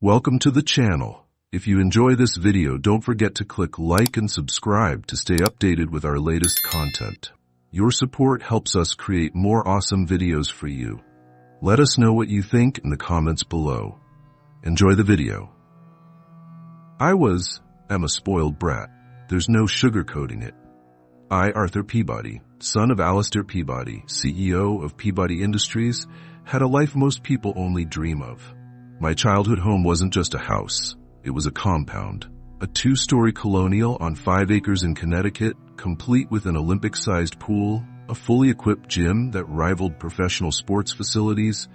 Welcome to the channel. If you enjoy this video, don't forget to click like and subscribe to stay updated with our latest content. Your support helps us create more awesome videos for you. Let us know what you think in the comments below. Enjoy the video. am a spoiled brat. There's no sugarcoating it. I, Arthur Peabody, son of Alistair Peabody, CEO of Peabody Industries, had a life most people only dream of. My childhood home wasn't just a house. It was a compound. A 2-story colonial on 5 acres in Connecticut, complete with an Olympic-sized pool, a fully equipped gym that rivaled professional sports facilities,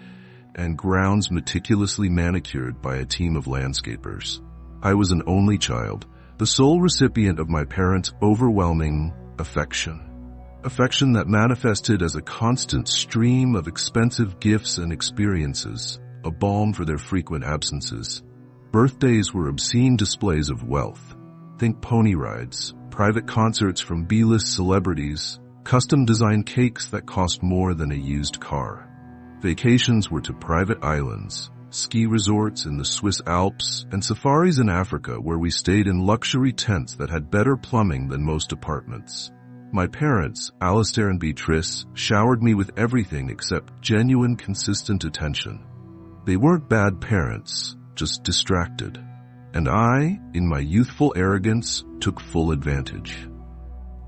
and grounds meticulously manicured by a team of landscapers. I was an only child, the sole recipient of my parents' overwhelming affection. Affection that manifested as a constant stream of expensive gifts and experiences, a balm for their frequent absences. Birthdays were obscene displays of wealth. Think pony rides, private concerts from B-list celebrities, custom-designed cakes that cost more than a used car. Vacations were to private islands, ski resorts in the Swiss Alps, and safaris in Africa where we stayed in luxury tents that had better plumbing than most apartments. My parents, Alistair and Beatrice, showered me with everything except genuine, consistent attention. They weren't bad parents, just distracted. And I, in my youthful arrogance, took full advantage.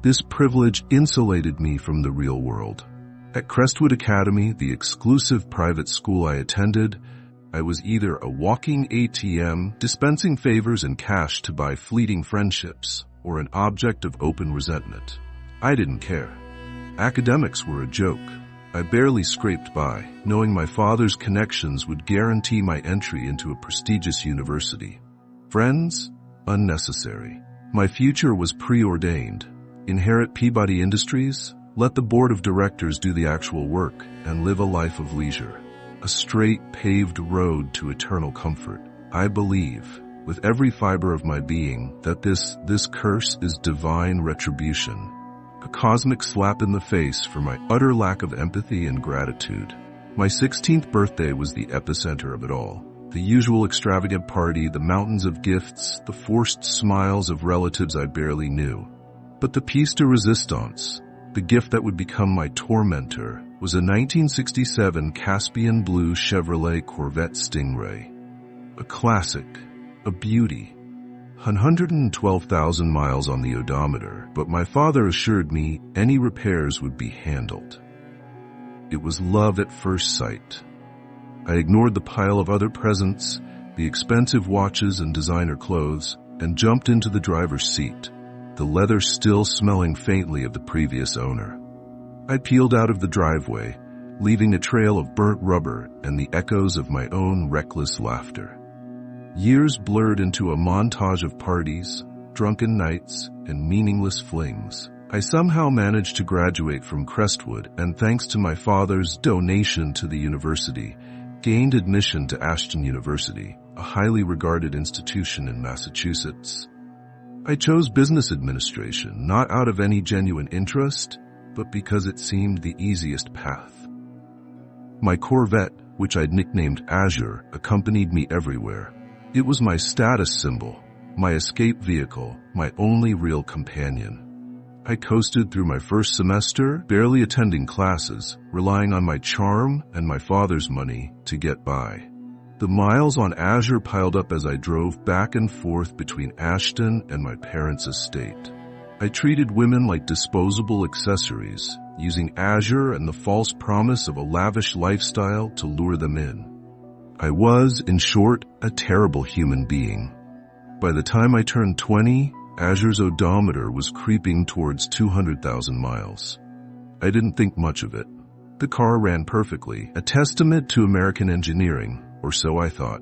This privilege insulated me from the real world. At Crestwood Academy, the exclusive private school I attended, I was either a walking ATM, dispensing favors and cash to buy fleeting friendships, or an object of open resentment. I didn't care. Academics were a joke. I barely scraped by, knowing my father's connections would guarantee my entry into a prestigious university. Friends? Unnecessary. My future was preordained. Inherit Peabody Industries? Let the board of directors do the actual work and live a life of leisure. A straight, paved road to eternal comfort. I believe, with every fiber of my being, that this curse is divine retribution. A cosmic slap in the face for my utter lack of empathy and gratitude. My 16th birthday was the epicenter of it all. The usual extravagant party, the mountains of gifts, the forced smiles of relatives I barely knew. But the piece de resistance, the gift that would become my tormentor, was a 1967 Caspian blue Chevrolet Corvette Stingray. A classic, a beauty. 112,000 miles on the odometer, but my father assured me any repairs would be handled. It was love at first sight. I ignored the pile of other presents, the expensive watches and designer clothes, and jumped into the driver's seat, the leather still smelling faintly of the previous owner. I peeled out of the driveway, leaving a trail of burnt rubber and the echoes of my own reckless laughter. Years blurred into a montage of parties, drunken nights, and meaningless flings. I somehow managed to graduate from Crestwood and, thanks to my father's donation to the university, gained admission to Ashton University, a highly regarded institution in Massachusetts. I chose business administration, not out of any genuine interest, but because it seemed the easiest path. My Corvette, which I'd nicknamed Azure, accompanied me everywhere. It was my status symbol, my escape vehicle, my only real companion. I coasted through my first semester, barely attending classes, relying on my charm and my father's money to get by. The miles on Azure piled up as I drove back and forth between Ashton and my parents' estate. I treated women like disposable accessories, using Azure and the false promise of a lavish lifestyle to lure them in. I was, in short, a terrible human being. By the time I turned 20, Azure's odometer was creeping towards 200,000 miles. I didn't think much of it. The car ran perfectly, a testament to American engineering, or so I thought.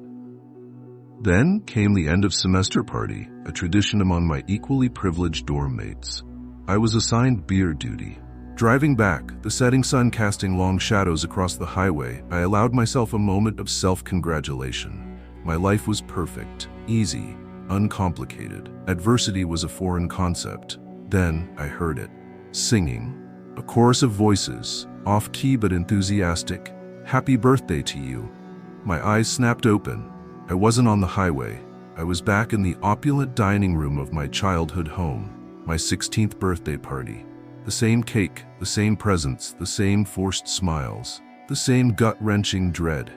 Then came the end of semester party, a tradition among my equally privileged dorm mates. I was assigned beer duty. Driving back, the setting sun casting long shadows across the highway, I allowed myself a moment of self-congratulation. My life was perfect, easy, uncomplicated. Adversity was a foreign concept. Then I heard it. Singing. A chorus of voices, off-key but enthusiastic. Happy birthday to you. My eyes snapped open. I wasn't on the highway. I was back in the opulent dining room of my childhood home, my 16th birthday party. The same cake, the same presents, the same forced smiles, the same gut-wrenching dread.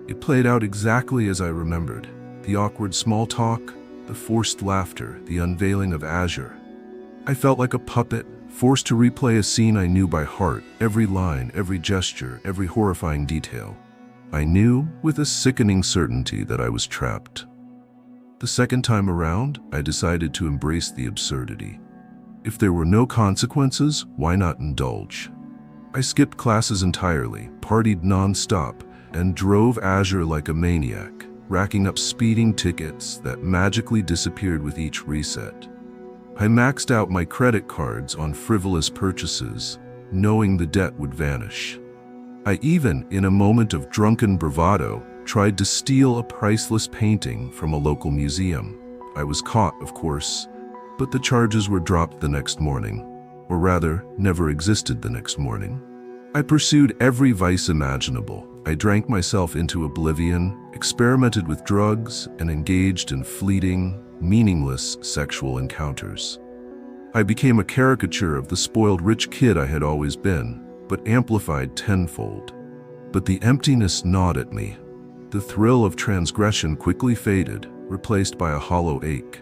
It played out exactly as I remembered. The awkward small talk, the forced laughter, the unveiling of Azure. I felt like a puppet, forced to replay a scene I knew by heart, every line, every gesture, every horrifying detail. I knew with a sickening certainty that I was trapped. The second time around, I decided to embrace the absurdity. If there were no consequences, why not indulge? I skipped classes entirely, partied non-stop, and drove Azure like a maniac, racking up speeding tickets that magically disappeared with each reset. I maxed out my credit cards on frivolous purchases, knowing the debt would vanish. I even, in a moment of drunken bravado, tried to steal a priceless painting from a local museum. I was caught, of course, but the charges were dropped the next morning, or rather, never existed the next morning. I pursued every vice imaginable. I drank myself into oblivion, experimented with drugs, and engaged in fleeting, meaningless sexual encounters. I became a caricature of the spoiled rich kid I had always been, but amplified tenfold. But the emptiness gnawed at me. The thrill of transgression quickly faded, replaced by a hollow ache.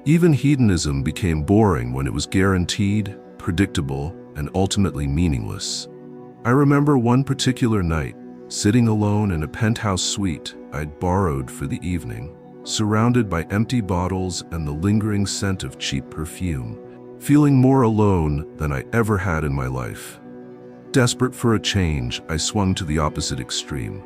Even hedonism became boring when it was guaranteed, predictable, and ultimately meaningless. I remember one particular night, sitting alone in a penthouse suite I'd borrowed for the evening, surrounded by empty bottles and the lingering scent of cheap perfume, feeling more alone than I ever had in my life. Desperate for a change, I swung to the opposite extreme.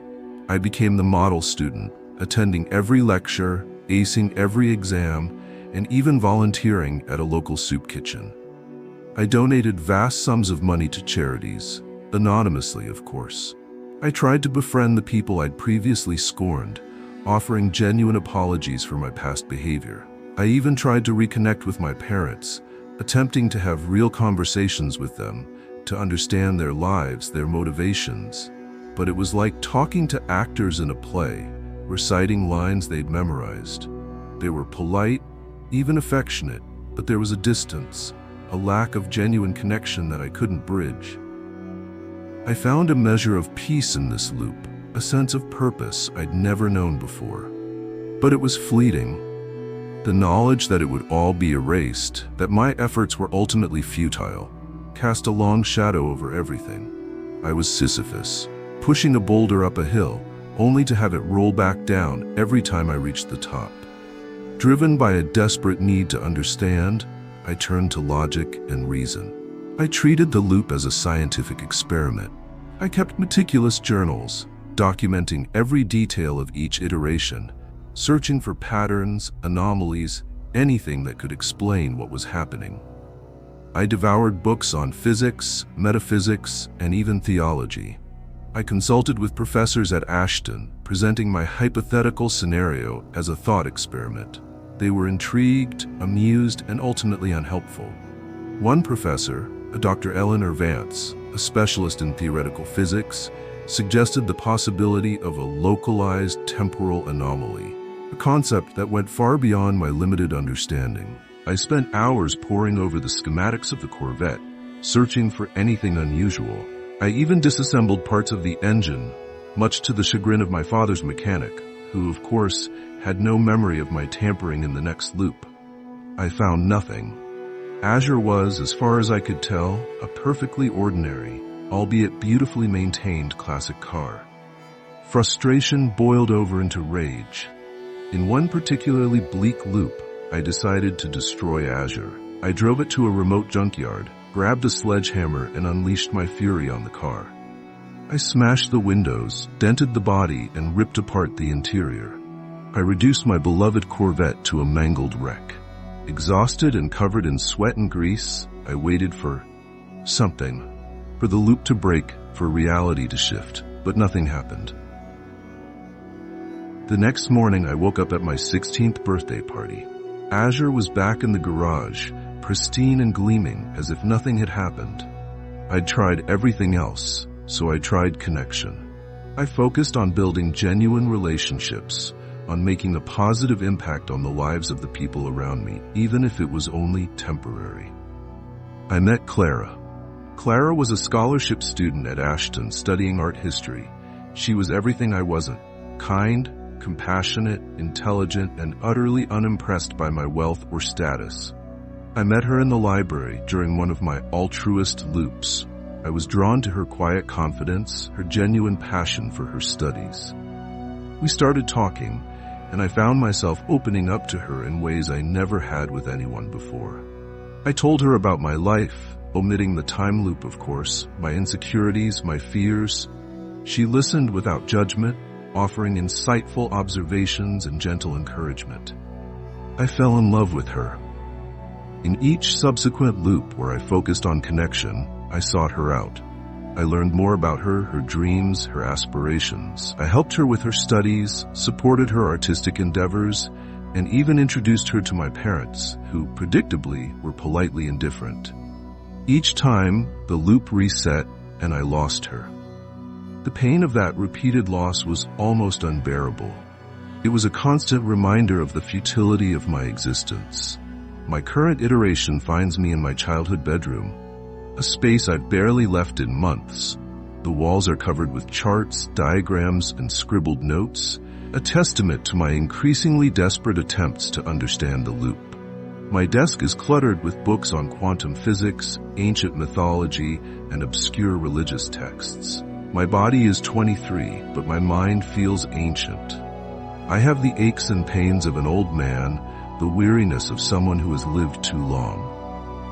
I became the model student, attending every lecture, acing every exam, and even volunteering at a local soup kitchen. I donated vast sums of money to charities, anonymously, of course. I tried to befriend the people I'd previously scorned, offering genuine apologies for my past behavior. I even tried to reconnect with my parents, attempting to have real conversations with them, to understand their lives, their motivations. But it was like talking to actors in a play, reciting lines they'd memorized. They were polite, even affectionate, but there was a distance, a lack of genuine connection that I couldn't bridge. I found a measure of peace in this loop, a sense of purpose I'd never known before. But it was fleeting. The knowledge that it would all be erased, that my efforts were ultimately futile, cast a long shadow over everything. I was Sisyphus, pushing a boulder up a hill, only to have it roll back down every time I reached the top. Driven by a desperate need to understand, I turned to logic and reason. I treated the loop as a scientific experiment. I kept meticulous journals, documenting every detail of each iteration, searching for patterns, anomalies, anything that could explain what was happening. I devoured books on physics, metaphysics, and even theology. I consulted with professors at Ashton, presenting my hypothetical scenario as a thought experiment. They were intrigued, amused, and ultimately unhelpful. One professor, Dr. Eleanor Vance, a specialist in theoretical physics, suggested the possibility of a localized temporal anomaly, a concept that went far beyond my limited understanding. I spent hours poring over the schematics of the Corvette, searching for anything unusual. I even disassembled parts of the engine, much to the chagrin of my father's mechanic, who, of course, had no memory of my tampering in the next loop. I found nothing. Azure was, as far as I could tell, a perfectly ordinary, albeit beautifully maintained classic car. Frustration boiled over into rage. In one particularly bleak loop, I decided to destroy Azure. I drove it to a remote junkyard, grabbed a sledgehammer, and unleashed my fury on the car. I smashed the windows, dented the body, and ripped apart the interior. I reduced my beloved Corvette to a mangled wreck. Exhausted and covered in sweat and grease, I waited for something, for the loop to break, for reality to shift, but nothing happened. The next morning, I woke up at my 16th birthday party. Azure was back in the garage, pristine and gleaming as if nothing had happened. I'd tried everything else, so I tried connection. I focused on building genuine relationships, on making a positive impact on the lives of the people around me, even if it was only temporary. I met Clara. Clara was a scholarship student at Ashton studying art history. She was everything I wasn't: kind, compassionate, intelligent, and utterly unimpressed by my wealth or status. I met her in the library during one of my altruist loops. I was drawn to her quiet confidence, her genuine passion for her studies. We started talking, and I found myself opening up to her in ways I never had with anyone before. I told her about my life, omitting the time loop, of course, my insecurities, my fears. She listened without judgment, offering insightful observations and gentle encouragement. I fell in love with her. In each subsequent loop where I focused on connection, I sought her out. I learned more about her, her dreams, her aspirations. I helped her with her studies, supported her artistic endeavors, and even introduced her to my parents, who, predictably, were politely indifferent. Each time, the loop reset, and I lost her. The pain of that repeated loss was almost unbearable. It was a constant reminder of the futility of my existence. My current iteration finds me in my childhood bedroom, a space I've barely left in months. The walls are covered with charts, diagrams, and scribbled notes, a testament to my increasingly desperate attempts to understand the loop. My desk is cluttered with books on quantum physics, ancient mythology, and obscure religious texts. My body is 23, but my mind feels ancient. I have the aches and pains of an old man, the weariness of someone who has lived too long.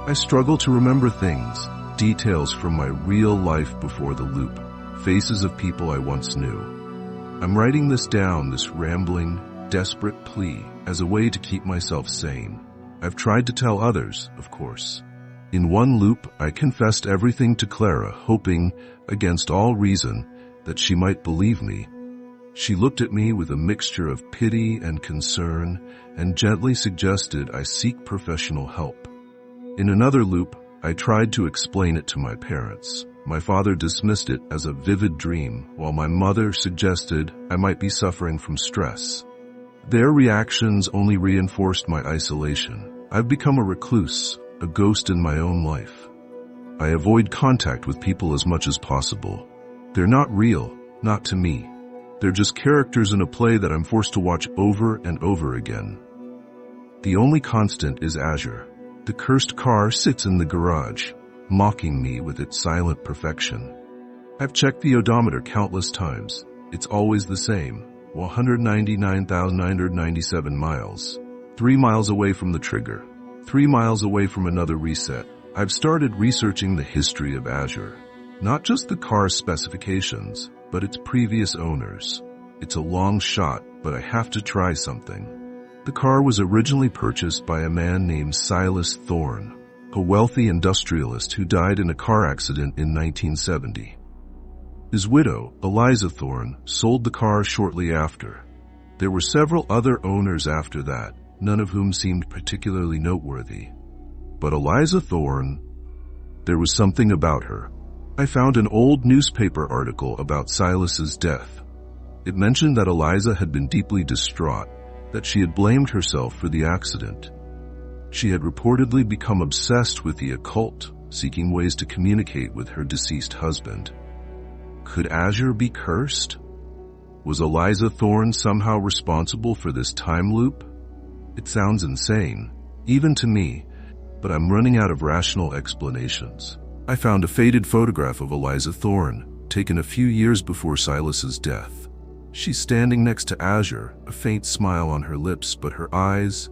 I struggle to remember things, details from my real life before the loop, faces of people I once knew. I'm writing this down, this rambling, desperate plea, as a way to keep myself sane. I've tried to tell others, of course. In one loop, I confessed everything to Clara, hoping, against all reason, that she might believe me. She looked at me with a mixture of pity and concern and gently suggested I seek professional help. In another loop, I tried to explain it to my parents. My father dismissed it as a vivid dream, while my mother suggested I might be suffering from stress. Their reactions only reinforced my isolation. I've become a recluse, a ghost in my own life. I avoid contact with people as much as possible. They're not real, not to me. They're just characters in a play that I'm forced to watch over and over again. The only constant is Azure. The cursed car sits in the garage, mocking me with its silent perfection. I've checked the odometer countless times. It's always the same, 199,997 miles. 3 miles away from the trigger. 3 miles away from another reset. I've started researching the history of Azure. Not just the car's specifications, but its previous owners. It's a long shot, but I have to try something. The car was originally purchased by a man named Silas Thorne, a wealthy industrialist who died in a car accident in 1970. His widow, Eliza Thorne, sold the car shortly after. There were several other owners after that, none of whom seemed particularly noteworthy. But Eliza Thorne, there was something about her. I found an old newspaper article about Silas's death. It mentioned that Eliza had been deeply distraught, that she had blamed herself for the accident. She had reportedly become obsessed with the occult, seeking ways to communicate with her deceased husband. Could Azure be cursed? Was Eliza Thorne somehow responsible for this time loop? It sounds insane, even to me, but I'm running out of rational explanations. I found a faded photograph of Eliza Thorne, taken a few years before Silas's death. She's standing next to Azure, a faint smile on her lips, but her eyes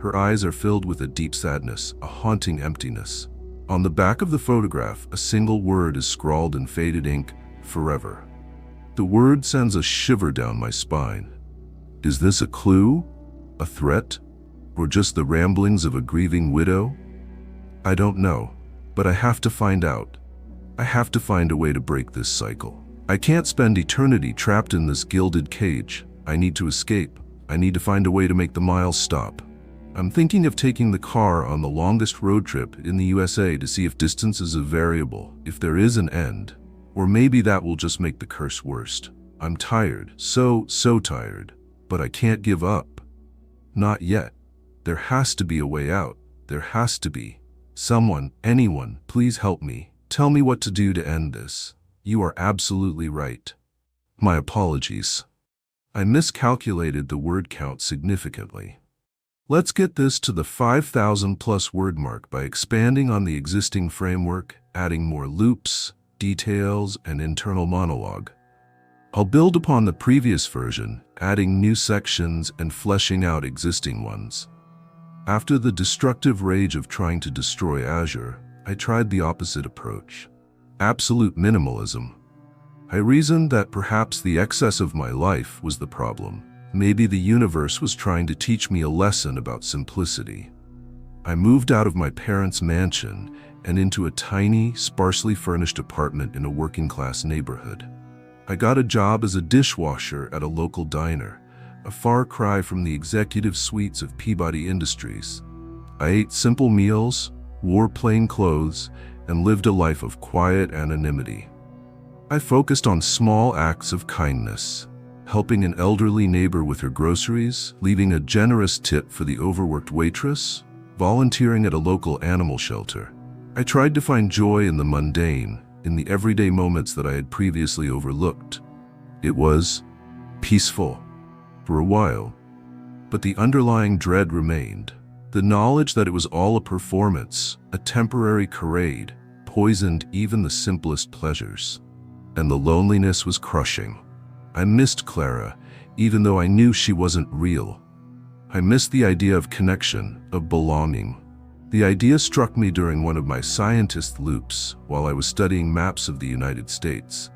are filled with a deep sadness, a haunting emptiness. On the back of the photograph, a single word is scrawled in faded ink, forever. The word sends a shiver down my spine. Is this a clue? A threat? Or just the ramblings of a grieving widow? I don't know, but I have to find out. I have to find a way to break this cycle. I can't spend eternity trapped in this gilded cage. I need to escape. I need to find a way to make the miles stop. I'm thinking of taking the car on the longest road trip in the USA to see if distance is a variable, if there is an end. Or maybe that will just make the curse worse. I'm tired, so tired. But I can't give up. Not yet. There has to be a way out. There has to be. Someone, anyone, please help me. Tell me what to do to end this. You are absolutely right. My apologies. I miscalculated the word count significantly. Let's get this to the 5,000 plus word mark by expanding on the existing framework, adding more loops, details, and internal monologue. I'll build upon the previous version, adding new sections and fleshing out existing ones. After the destructive rage of trying to destroy Azure, I tried the opposite approach. Absolute minimalism. I reasoned that perhaps the excess of my life was the problem. Maybe the universe was trying to teach me a lesson about simplicity. I moved out of my parents' mansion and into a tiny, sparsely furnished apartment in a working-class neighborhood. I got a job as a dishwasher at a local diner, a far cry from the executive suites of Peabody Industries. I ate simple meals, wore plain clothes, and lived a life of quiet anonymity. I focused on small acts of kindness, helping an elderly neighbor with her groceries, leaving a generous tip for the overworked waitress, volunteering at a local animal shelter. I tried to find joy in the mundane, in the everyday moments that I had previously overlooked. It was peaceful for a while, but the underlying dread remained. The knowledge that it was all a performance, a temporary charade, poisoned even the simplest pleasures. And the loneliness was crushing. I missed Clara, even though I knew she wasn't real. I missed the idea of connection, of belonging. The idea struck me during one of my scientist loops while I was studying maps of the United States.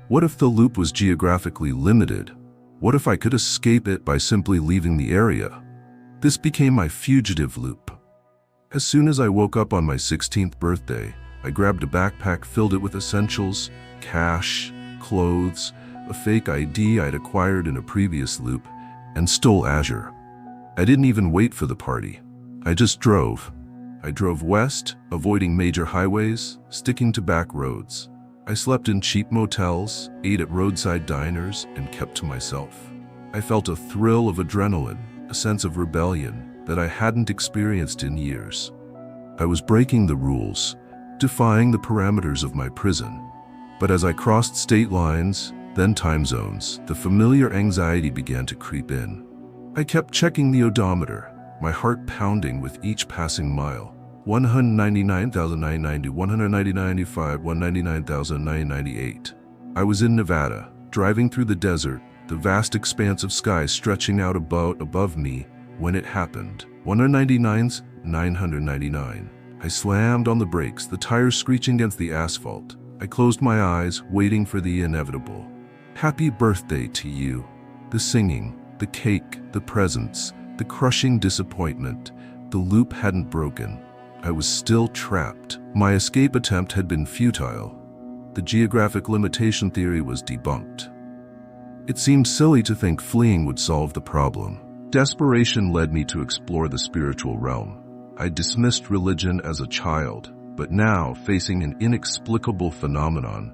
What if the loop was geographically limited? What if I could escape it by simply leaving the area? This became my fugitive loop. As soon as I woke up on my 16th birthday, I grabbed a backpack, filled it with essentials, cash, clothes, a fake ID I'd acquired in a previous loop, and stole Azure. I didn't even wait for the party. I just drove. I drove west, avoiding major highways, sticking to back roads. I slept in cheap motels, ate at roadside diners, and kept to myself. I felt a thrill of adrenaline, a sense of rebellion that I hadn't experienced in years. I was breaking the rules, defying the parameters of my prison. But as I crossed state lines, then time zones, the familiar anxiety began to creep in. I kept checking the odometer, my heart pounding with each passing mile. 199,990, 190,995, 199,998. I was in Nevada, driving through the desert, the vast expanse of sky stretching out above me when it happened. 199's 999. I slammed on the brakes, the tires screeching against the asphalt. I closed my eyes, waiting for the inevitable. Happy birthday to you. The singing, the cake, the presents, the crushing disappointment. The loop hadn't broken. I was still trapped. My escape attempt had been futile. The geographic limitation theory was debunked. It seemed silly to think fleeing would solve the problem. Desperation led me to explore the spiritual realm. I dismissed religion as a child, but now, facing an inexplicable phenomenon,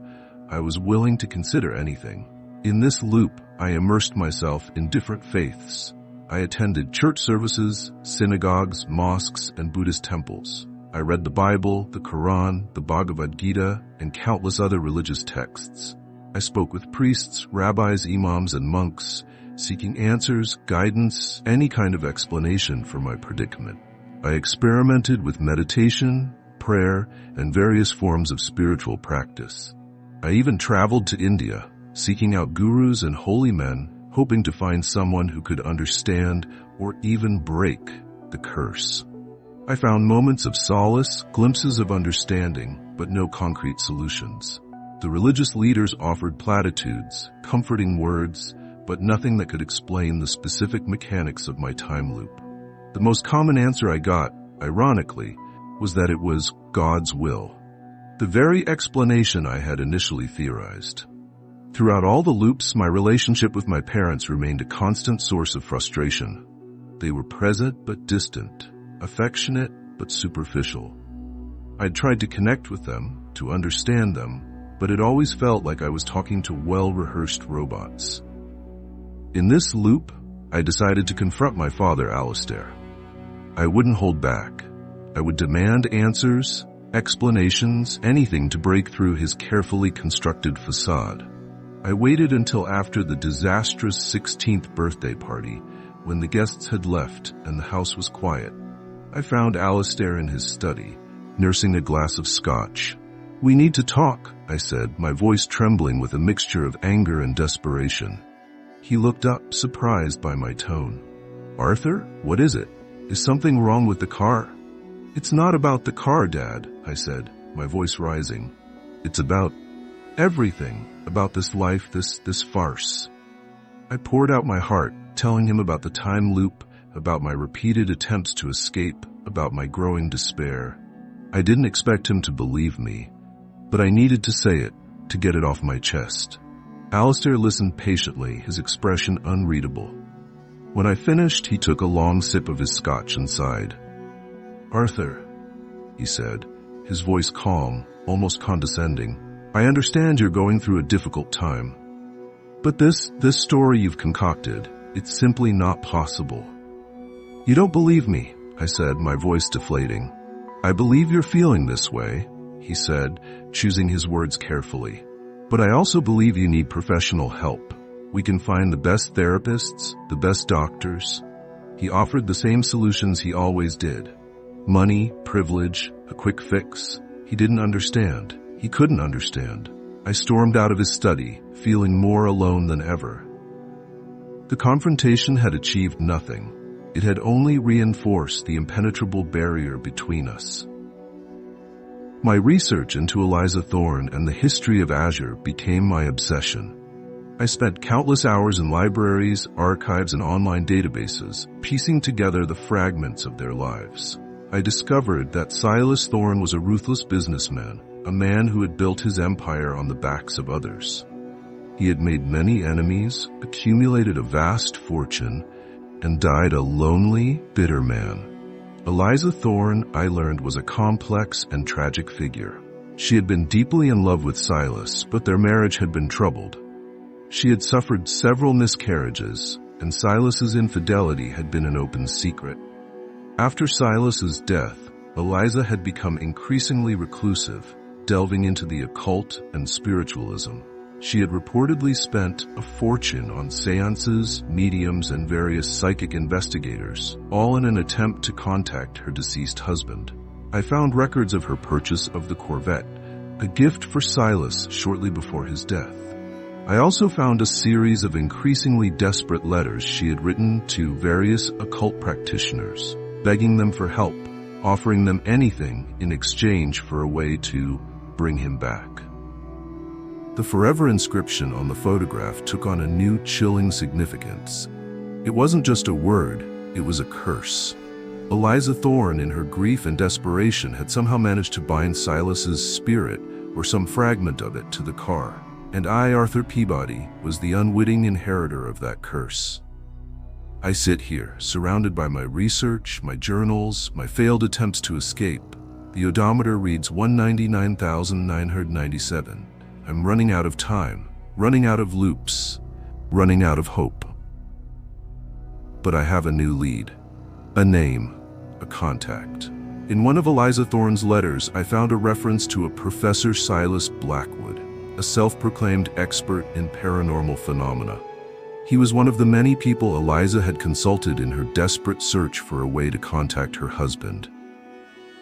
I was willing to consider anything. In this loop, I immersed myself in different faiths. I attended church services, synagogues, mosques, and Buddhist temples. I read the Bible, the Quran, the Bhagavad Gita, and countless other religious texts. I spoke with priests, rabbis, imams, and monks, seeking answers, guidance, any kind of explanation for my predicament. I experimented with meditation, prayer, and various forms of spiritual practice. I even traveled to India, seeking out gurus and holy men, hoping to find someone who could understand or even break the curse. I found moments of solace, glimpses of understanding, but no concrete solutions. The religious leaders offered platitudes, comforting words, but nothing that could explain the specific mechanics of my time loop. The most common answer I got, ironically, was that it was God's will. The very explanation I had initially theorized. Throughout all the loops, my relationship with my parents remained a constant source of frustration. They were present but distant, affectionate but superficial. I'd tried to connect with them, to understand them, but it always felt like I was talking to well-rehearsed robots. In this loop, I decided to confront my father, Alistair. I wouldn't hold back. I would demand answers, explanations, anything to break through his carefully constructed facade. I waited until after the disastrous 16th birthday party, when the guests had left and the house was quiet. I found Alistair in his study, nursing a glass of scotch. "We need to talk," I said, my voice trembling with a mixture of anger and desperation. He looked up, surprised by my tone. "Arthur, what is it? Is something wrong with the car?" "It's not about the car, Dad," I said, my voice rising. "It's about everything, about this life, this farce." I poured out my heart, telling him about the time loop, about my repeated attempts to escape, about my growing despair. I didn't expect him to believe me, but I needed to say it, to get it off my chest. Alistair listened patiently, his expression unreadable. When I finished, he took a long sip of his scotch and sighed. "Arthur," he said, his voice calm, almost condescending, "I understand you're going through a difficult time. But this story you've concocted, it's simply not possible." "You don't believe me," I said, my voice deflating. "I believe you're feeling this way," he said, choosing his words carefully. "But I also believe you need professional help. We can find the best therapists, the best doctors." He offered the same solutions he always did. Money, privilege, a quick fix. He didn't understand. He couldn't understand. I stormed out of his study, feeling more alone than ever. The confrontation had achieved nothing. It had only reinforced the impenetrable barrier between us. My research into Eliza Thorne and the history of Azure became my obsession. I spent countless hours in libraries, archives, and online databases, piecing together the fragments of their lives. I discovered that Silas Thorne was a ruthless businessman, a man who had built his empire on the backs of others. He had made many enemies, accumulated a vast fortune, and died a lonely, bitter man. Eliza Thorne, I learned, was a complex and tragic figure. She had been deeply in love with Silas, but their marriage had been troubled. She had suffered several miscarriages, and Silas's infidelity had been an open secret. After Silas's death, Eliza had become increasingly reclusive, delving into the occult and spiritualism. She had reportedly spent a fortune on seances, mediums, and various psychic investigators, all in an attempt to contact her deceased husband. I found records of her purchase of the Corvette, a gift for Silas shortly before his death. I also found a series of increasingly desperate letters she had written to various occult practitioners, begging them for help, offering them anything in exchange for a way to bring him back. The forever inscription on the photograph took on a new chilling significance. It wasn't just a word, it was a curse. Eliza Thorne, in her grief and desperation, had somehow managed to bind Silas's spirit, or some fragment of it, to the car. And I, Arthur Peabody, was the unwitting inheritor of that curse. I sit here, surrounded by my research, my journals, my failed attempts to escape. The odometer reads 199,997. I'm running out of time, running out of loops, running out of hope. But I have a new lead, a name, a contact. In one of Eliza Thorne's letters, I found a reference to a Professor Silas Blackwood, a self-proclaimed expert in paranormal phenomena. He was one of the many people Eliza had consulted in her desperate search for a way to contact her husband.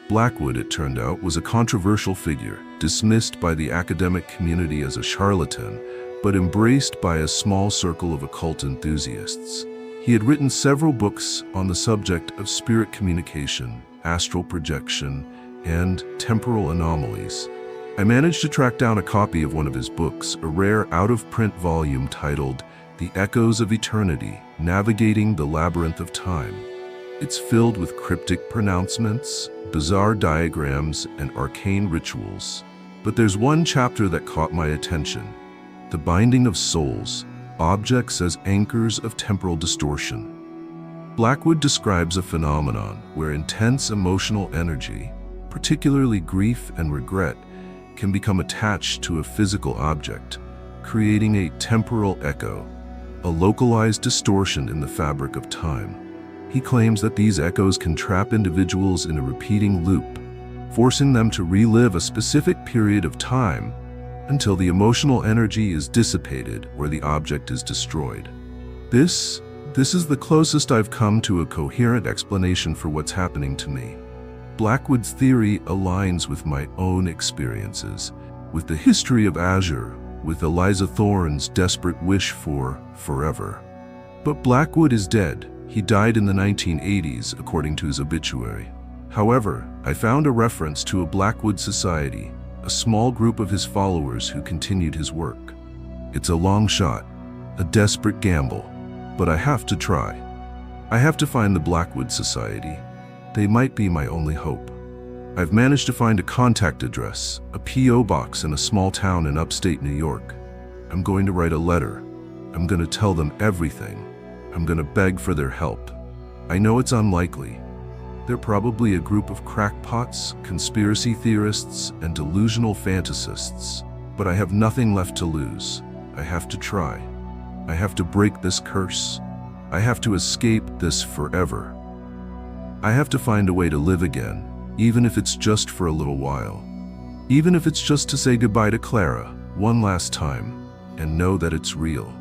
Blackwood, it turned out, was a controversial figure, dismissed by the academic community as a charlatan, but embraced by a small circle of occult enthusiasts. He had written several books on the subject of spirit communication, astral projection, and temporal anomalies. I managed to track down a copy of one of his books, a rare out-of-print volume titled The Echoes of Eternity, Navigating the Labyrinth of Time. It's filled with cryptic pronouncements, bizarre diagrams, and arcane rituals. But there's one chapter that caught my attention: the binding of souls, objects as anchors of temporal distortion. Blackwood describes a phenomenon where intense emotional energy, particularly grief and regret, can become attached to a physical object, creating a temporal echo. a localized distortion in the fabric of time. He claims that these echoes can trap individuals in a repeating loop, forcing them to relive a specific period of time until the emotional energy is dissipated or the object is destroyed. This is the closest I've come to a coherent explanation for what's happening to me. Blackwood's theory aligns with my own experiences, with the history of Azure, with Eliza Thorne's desperate wish for forever. But Blackwood is dead. He died in the 1980s, according to his obituary. However, I found a reference to a Blackwood Society, a small group of his followers who continued his work. It's a long shot, a desperate gamble, but I have to try. I have to find the Blackwood Society. They might be my only hope. I've managed to find a contact address, a P.O. box in a small town in upstate New York. I'm going to write a letter. I'm going to tell them everything. I'm going to beg for their help. I know it's unlikely. They're probably a group of crackpots, conspiracy theorists, and delusional fantasists. But I have nothing left to lose. I have to try. I have to break this curse. I have to escape this forever. I have to find a way to live again, even if it's just for a little while. Even if it's just to say goodbye to Clara one last time and know that it's real.